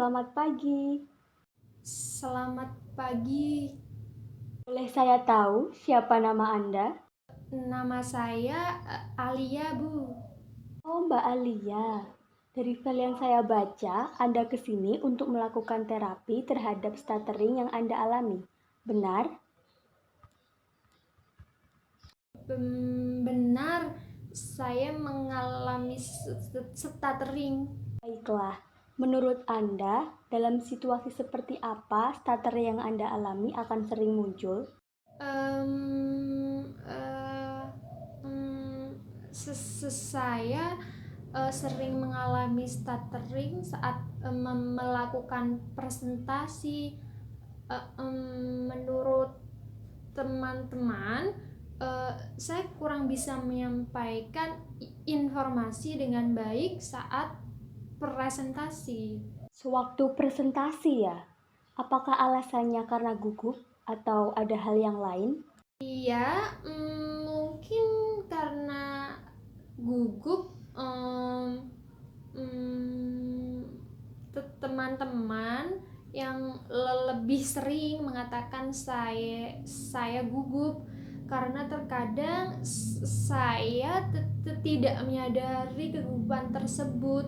Selamat pagi. Selamat pagi, Boleh saya tahu siapa nama Anda? nama saya Alia, Bu. Oh, Mbak Alia. Dari file yang saya baca, Anda ke sini untuk melakukan terapi terhadap stuttering yang Anda alami. Benar? Benar, saya mengalami stuttering. Baiklah. Menurut Anda, dalam situasi seperti apa stuttering yang Anda alami akan sering muncul? Em, eh, saya sering mengalami stuttering saat melakukan presentasi. Menurut teman-teman, saya kurang bisa menyampaikan informasi dengan baik saat presentasi. Sewaktu presentasi ya? Apakah alasannya karena gugup atau ada hal yang lain? Iya, mungkin karena gugup. Teman-teman yang lebih sering mengatakan saya gugup karena terkadang saya tidak menyadari kegugupan tersebut.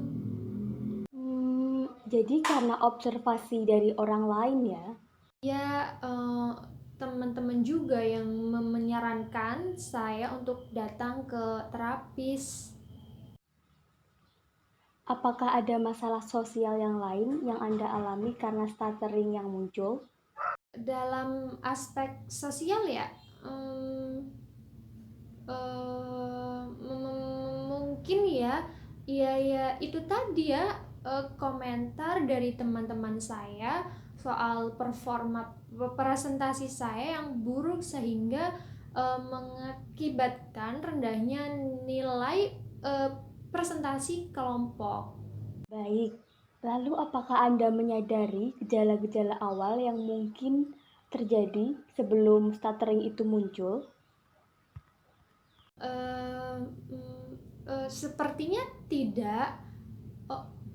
Jadi karena observasi dari orang lain ya? Ya, teman-teman juga yang menyarankan saya untuk datang ke terapis. Apakah ada masalah sosial yang lain yang Anda alami karena stuttering yang muncul? Dalam aspek sosial ya, mungkin ya itu tadi ya, komentar dari teman-teman saya soal performa presentasi saya yang buruk sehingga mengakibatkan rendahnya nilai presentasi kelompok. Baik, lalu apakah Anda menyadari gejala-gejala awal yang mungkin terjadi sebelum stuttering itu muncul? Eh, Sepertinya tidak.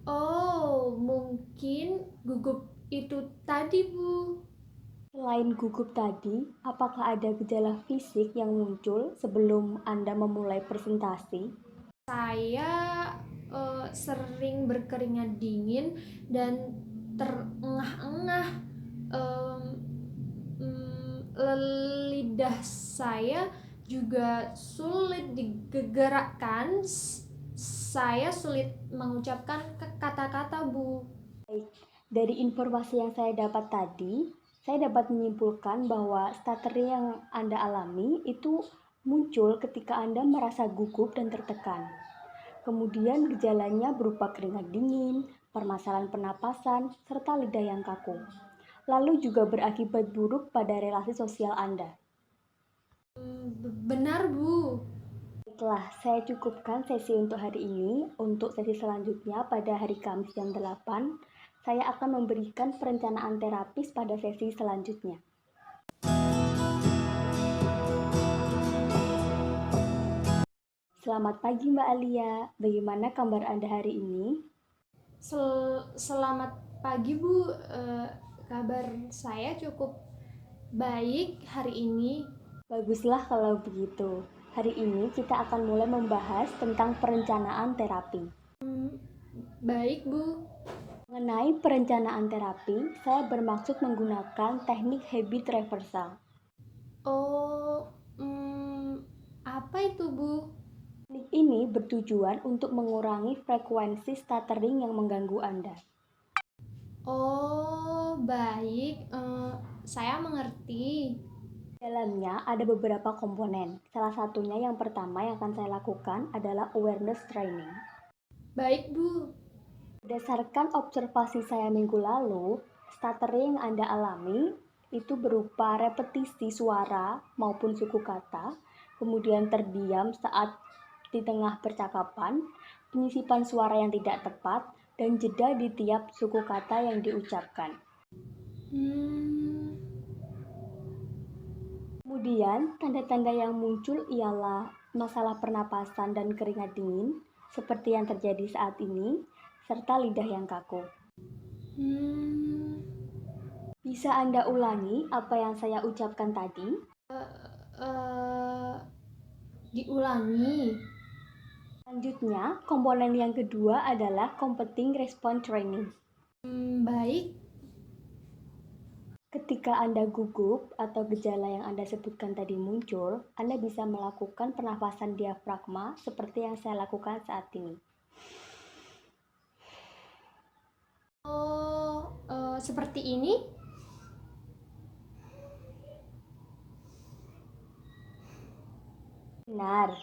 Oh, mungkin gugup itu tadi, Bu. Selain gugup tadi, apakah ada gejala fisik yang muncul sebelum Anda memulai presentasi? Saya sering berkeringat dingin dan terengah-engah. Em, Lidah saya juga sulit digerakkan. Saya sulit mengucapkan kata-kata, Bu. Baik, dari informasi yang saya dapat tadi, saya dapat menyimpulkan bahwa stuttering yang Anda alami itu muncul ketika Anda merasa gugup dan tertekan. Kemudian gejalanya berupa keringat dingin, permasalahan pernapasan, serta lidah yang kaku. Lalu juga berakibat buruk pada relasi sosial Anda. Benar, Bu. Baiklah, saya cukupkan sesi untuk hari ini. Untuk sesi selanjutnya pada hari Kamis jam 8, saya akan memberikan perencanaan terapis pada sesi selanjutnya. Selamat pagi Mbak Alia, bagaimana kabar Anda hari ini? Selamat pagi, Bu. Kabar saya cukup baik hari ini. Baguslah kalau begitu. Hari ini kita akan mulai membahas tentang perencanaan terapi. Baik, Bu. Mengenai perencanaan terapi, saya bermaksud menggunakan teknik habit reversal. Oh, apa itu, Bu? Teknik ini bertujuan untuk mengurangi frekuensi stuttering yang mengganggu Anda. Oh, baik. Saya mengerti. Dalamnya ada beberapa komponen. Salah satunya yang pertama yang akan saya lakukan adalah awareness training. Baik, Bu. Berdasarkan observasi saya minggu lalu, stuttering yang Anda alami itu berupa repetisi suara maupun suku kata, kemudian terdiam saat di tengah percakapan, penyisipan suara yang tidak tepat, dan jeda di tiap suku kata yang diucapkan. Kemudian, tanda-tanda yang muncul ialah masalah pernapasan dan keringat dingin, seperti yang terjadi saat ini, serta lidah yang kaku. Hmm, Bisa Anda ulangi apa yang saya ucapkan tadi? eh, diulangi. Selanjutnya, komponen yang kedua adalah competing response training. Baik. Ketika Anda gugup atau gejala yang Anda sebutkan tadi muncul, Anda bisa melakukan pernafasan diafragma seperti yang saya lakukan saat ini. Oh, seperti ini. Benar.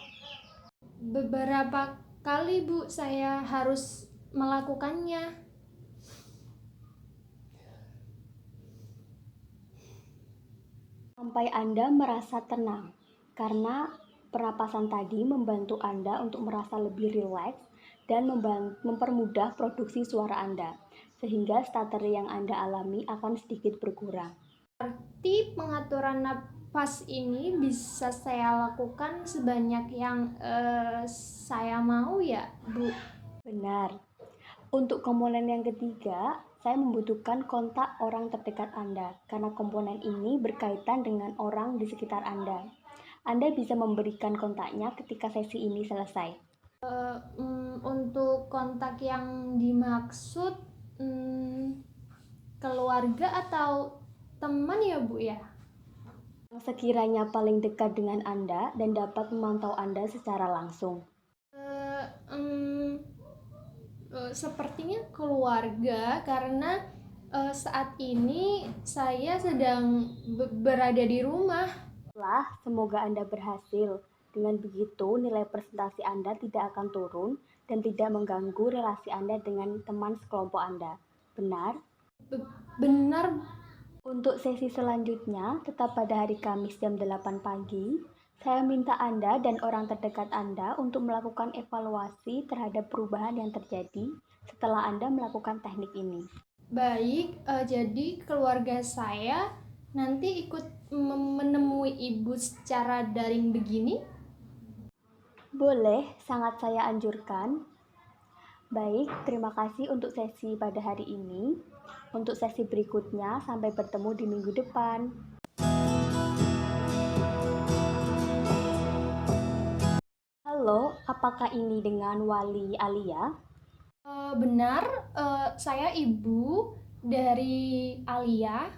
Beberapa kali, Bu, saya harus melakukannya. Sampai Anda merasa tenang, karena pernapasan tadi membantu Anda untuk merasa lebih rileks dan mempermudah produksi suara Anda, sehingga stutter yang Anda alami akan sedikit berkurang. Berarti pengaturan napas ini bisa saya lakukan sebanyak yang saya mau ya, Bu? Benar. Untuk komponen yang ketiga, saya membutuhkan kontak orang terdekat Anda, karena komponen ini berkaitan dengan orang di sekitar Anda. Anda bisa memberikan kontaknya ketika sesi ini selesai. Untuk kontak yang dimaksud keluarga atau teman ya, Bu ya? Yang sekiranya paling dekat dengan Anda dan dapat memantau Anda secara langsung. Sepertinya keluarga karena saat ini saya sedang berada di rumah. Semoga Anda berhasil. Dengan begitu, nilai presentasi Anda tidak akan turun dan tidak mengganggu relasi Anda dengan teman sekelompok Anda. Benar? Benar. Untuk sesi selanjutnya, tetap pada hari Kamis jam 8 pagi, saya minta Anda dan orang terdekat Anda untuk melakukan evaluasi terhadap perubahan yang terjadi setelah Anda melakukan teknik ini. Baik, jadi keluarga saya nanti ikut menemui ibu secara daring begini? Boleh, sangat saya anjurkan. Baik, terima kasih untuk sesi pada hari ini. Untuk sesi berikutnya, sampai bertemu di minggu depan. Halo, apakah ini dengan Wali Alia? Benar, saya ibu dari Alia.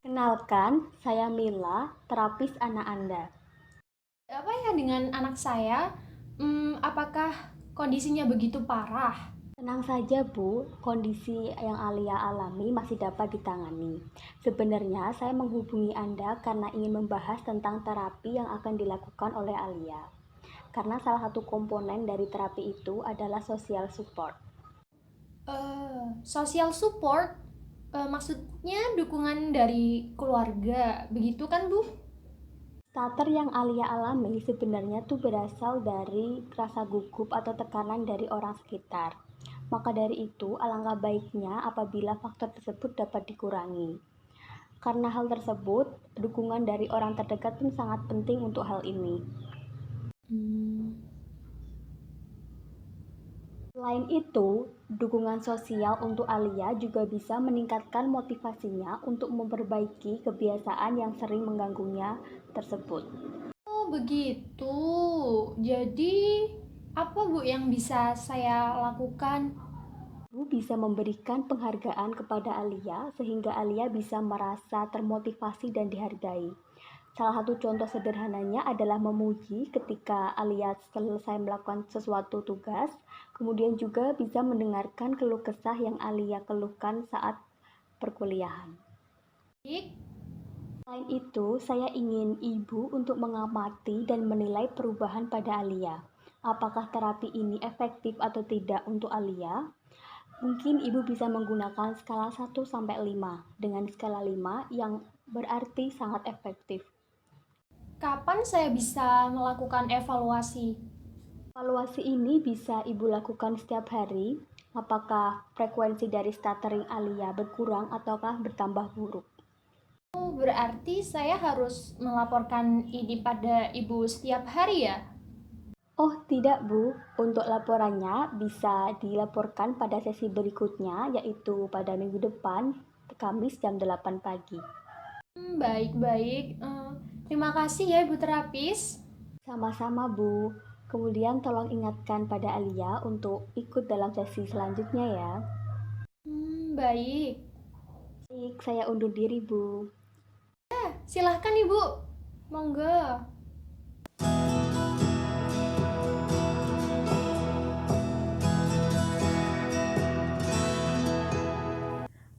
Kenalkan, saya Mila, terapis anak Anda. Apa ya dengan anak saya? Apakah kondisinya begitu parah? Tenang saja Bu, kondisi yang Alia alami masih dapat ditangani. Sebenarnya saya menghubungi Anda karena ingin membahas tentang terapi yang akan dilakukan oleh Alia. Karena salah satu komponen dari terapi itu adalah social support. Social support, maksudnya dukungan dari keluarga, begitu kan, Bu? Stutter yang Alia alami sebenarnya tuh berasal dari rasa gugup atau tekanan dari orang sekitar. Maka dari itu, alangkah baiknya apabila faktor tersebut dapat dikurangi. Karena hal tersebut, dukungan dari orang terdekat pun sangat penting untuk hal ini. Selain itu, dukungan sosial untuk Alia juga bisa meningkatkan motivasinya untuk memperbaiki kebiasaan yang sering mengganggunya tersebut. Oh, begitu. Jadi, apa Bu yang bisa saya lakukan? Ibu bisa memberikan penghargaan kepada Alia sehingga Alia bisa merasa termotivasi dan dihargai. Salah satu contoh sederhananya adalah memuji ketika Alia selesai melakukan sesuatu tugas, kemudian juga bisa mendengarkan keluh kesah yang Alia keluhkan saat perkuliahan. Baik. Selain itu, saya ingin ibu untuk mengamati dan menilai perubahan pada Alia. Apakah terapi ini efektif atau tidak untuk Alia? Mungkin ibu bisa menggunakan skala 1 sampai 5 dengan skala 5 yang berarti sangat efektif. Kapan saya bisa melakukan evaluasi? Evaluasi ini bisa ibu lakukan setiap hari. Apakah frekuensi dari stuttering Alia berkurang ataukah bertambah buruk? Oh, berarti saya harus melaporkan ini pada ibu setiap hari ya? Oh tidak Bu, untuk laporannya bisa dilaporkan pada sesi berikutnya yaitu pada minggu depan, Kamis jam 8 pagi. Baik-baik. Terima kasih ya Ibu Terapis. Sama-sama Bu, kemudian tolong ingatkan pada Alia untuk ikut dalam sesi selanjutnya ya. Baik. Baik, saya undur diri Bu. Silahkan Ibu. Monggo.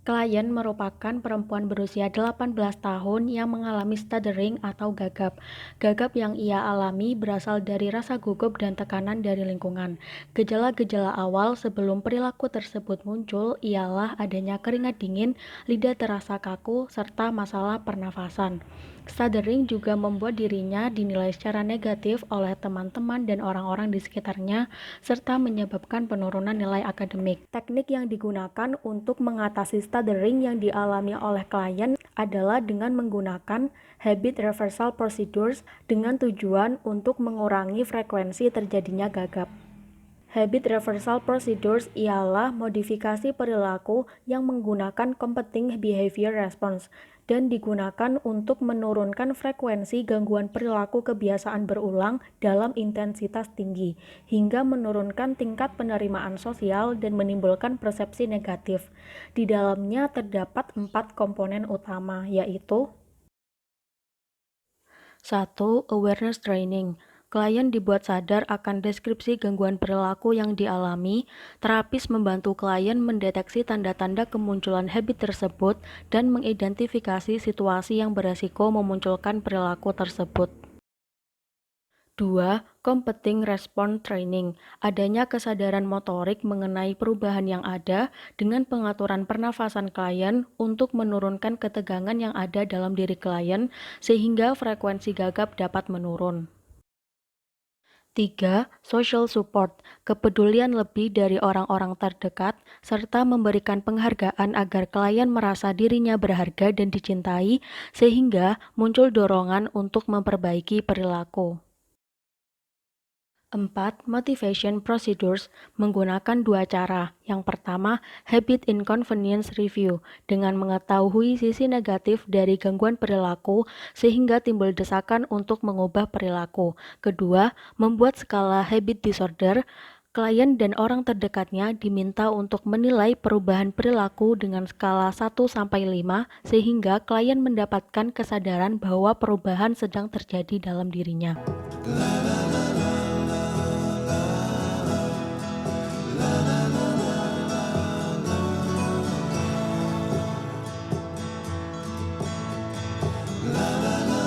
Klien merupakan perempuan berusia 18 tahun yang mengalami stuttering atau gagap. Gagap yang ia alami berasal dari rasa gugup dan tekanan dari lingkungan. Gejala-gejala awal sebelum perilaku tersebut muncul ialah adanya keringat dingin, lidah terasa kaku, serta masalah pernafasan. Stuttering juga membuat dirinya dinilai secara negatif oleh teman-teman dan orang-orang di sekitarnya, serta menyebabkan penurunan nilai akademik. Teknik yang digunakan untuk mengatasi stuttering yang dialami oleh klien adalah dengan menggunakan habit reversal procedures dengan tujuan untuk mengurangi frekuensi terjadinya gagap. Habit reversal procedures ialah modifikasi perilaku yang menggunakan competing behavior response dan digunakan untuk menurunkan frekuensi gangguan perilaku kebiasaan berulang dalam intensitas tinggi, hingga menurunkan tingkat penerimaan sosial dan menimbulkan persepsi negatif. Di dalamnya terdapat 4 komponen utama, yaitu 1. Awareness training. Klien dibuat sadar akan deskripsi gangguan perilaku yang dialami. Terapis membantu klien mendeteksi tanda-tanda kemunculan habit tersebut dan mengidentifikasi situasi yang beresiko memunculkan perilaku tersebut. 2. Competing response training. Adanya kesadaran motorik mengenai perubahan yang ada dengan pengaturan pernafasan klien untuk menurunkan ketegangan yang ada dalam diri klien sehingga frekuensi gagap dapat menurun. 3. Social support. Kepedulian lebih dari orang-orang terdekat serta memberikan penghargaan agar klien merasa dirinya berharga dan dicintai sehingga muncul dorongan untuk memperbaiki perilaku. 4. Motivation procedures menggunakan 2 cara. Yang pertama, habit inconvenience review dengan mengetahui sisi negatif dari gangguan perilaku sehingga timbul desakan untuk mengubah perilaku. Kedua, membuat skala habit disorder. Klien dan orang terdekatnya diminta untuk menilai perubahan perilaku dengan skala 1-5 sehingga klien mendapatkan kesadaran bahwa perubahan sedang terjadi dalam dirinya. La la la